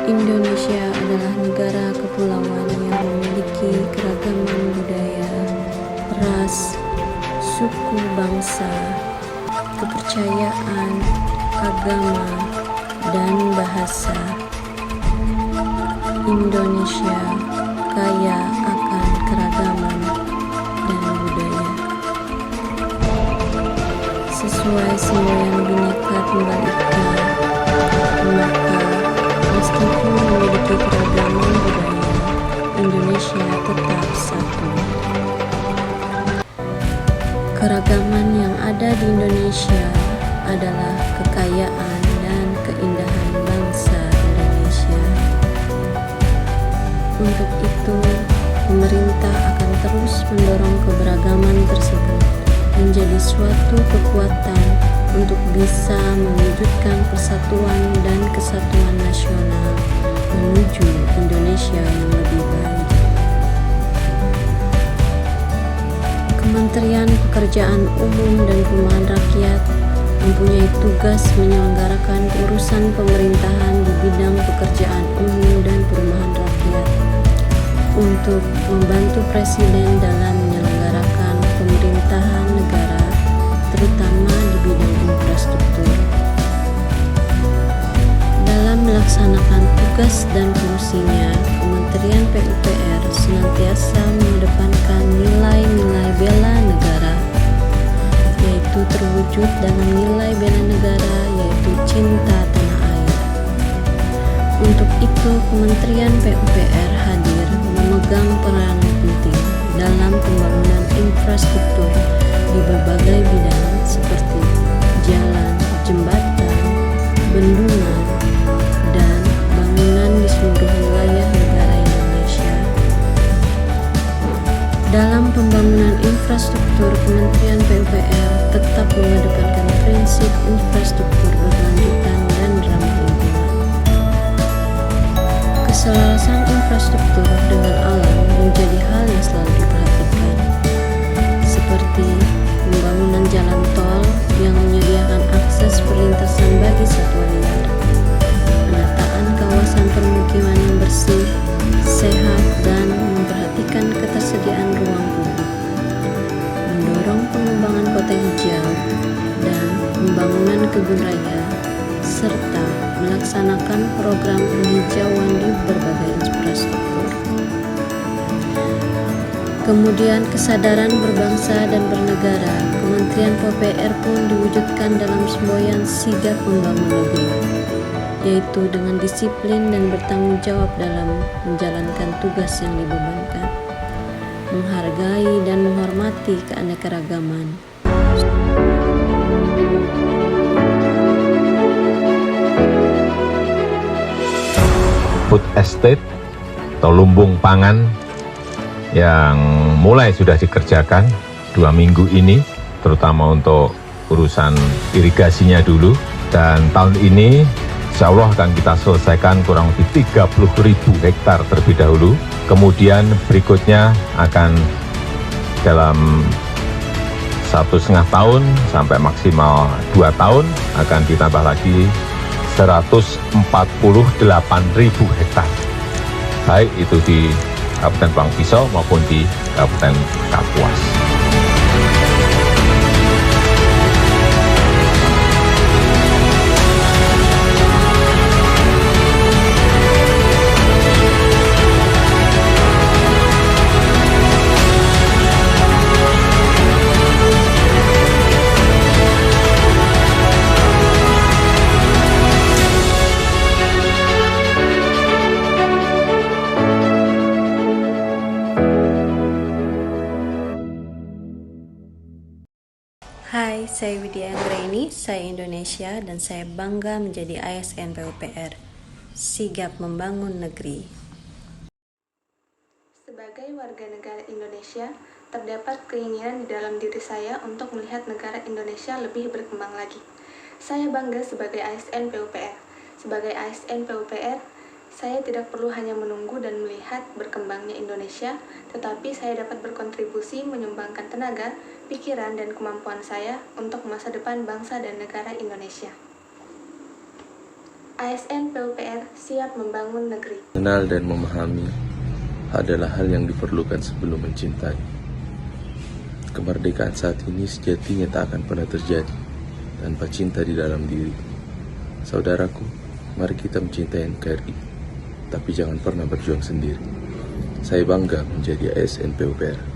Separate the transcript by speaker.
Speaker 1: Indonesia adalah negara kepulauan yang memiliki keragaman budaya, ras, suku bangsa, kepercayaan, agama, dan bahasa. Indonesia kaya akan keragaman dan budaya. Sesuai semboyan Bhinneka Tunggal Ika, maka meskipun memiliki keragaman budaya, Indonesia tetap satu. Keragaman yang ada di Indonesia adalah kekayaan dan keindahan bangsa Indonesia. Untuk itu, pemerintah akan terus mendorong keberagaman tersebut menjadi suatu kekuatan untuk bisa mewujudkan persatuan dan kesatuan nasional menuju Indonesia yang lebih baik. Kementerian Pekerjaan Umum dan Perumahan Rakyat mempunyai tugas menyelenggarakan urusan pemerintahan di bidang pekerjaan umum dan perumahan rakyat untuk membantu Presiden dalam menyelenggarakan pemerintahan negara, terutama di bidang infrastruktur. Dalam melaksanakan tugas dan fungsinya, Kementerian PUPR senantiasa mengedepankan nilai-nilai bela negara, yaitu terwujud dalam nilai bela negara, yaitu cinta tanah air. Untuk itu, Kementerian PUPR hadir memegang peran penting dalam pembangunan infrastruktur di berbagai bidang seperti jalan, jembatan, bendungan, dan bangunan di seluruh wilayah negara Indonesia. Dalam pembangunan infrastruktur, Kementerian PUPR tetap mengedepankan prinsip infrastruktur berkelanjutan dan ramah lingkungan. Keselarasan infrastruktur dengan alam menjadi hal yang selalu diperhatikan, seperti pembangunan jalan tol yang menyediakan akses perlintasan bagi satwa liar, penataan kawasan permukiman yang bersih, sehat, dan memperhatikan ketersediaan ruang publik, mendorong pengembangan kota hijau dan pembangunan kebun raya, serta melaksanakan program penghijauan di berbagai infrastruktur. Kemudian kesadaran berbangsa dan bernegara, Kementerian PUPR pun diwujudkan dalam semboyan Sigap Membangun Negeri, yaitu dengan disiplin dan bertanggung jawab dalam menjalankan tugas yang dibebankan, menghargai dan menghormati keanekaragaman.
Speaker 2: Food estate atau lumbung pangan yang mulai sudah dikerjakan 2 minggu ini, terutama untuk urusan irigasinya dulu, dan tahun ini insya Allah akan kita selesaikan kurang lebih 30.000 hektar terlebih dahulu. Kemudian berikutnya akan dalam 1,5 tahun sampai maksimal 2 tahun akan ditambah lagi 148.000 hektar, baik itu di Kabupaten Pulang Pisau maupun di Kabupaten Kapuas.
Speaker 1: Hai, saya Widya Anggraini, saya Indonesia, dan saya bangga menjadi ASN PUPR. Sigap Membangun Negeri.
Speaker 3: Sebagai warga negara Indonesia, terdapat keinginan di dalam diri saya untuk melihat negara Indonesia lebih berkembang lagi. Saya bangga sebagai ASN PUPR. Sebagai ASN PUPR, saya tidak perlu hanya menunggu dan melihat berkembangnya Indonesia, tetapi saya dapat berkontribusi menyumbangkan tenaga, pikiran, dan kemampuan saya untuk masa depan bangsa dan negara Indonesia. ASN PUPR siap membangun negeri.
Speaker 4: Mengenal dan memahami adalah hal yang diperlukan sebelum mencintai. Kemerdekaan saat ini sejatinya tak akan pernah terjadi tanpa cinta di dalam diri. Saudaraku, mari kita mencintai NKRI, tapi jangan pernah berjuang sendiri. Saya bangga menjadi ASN PUPR.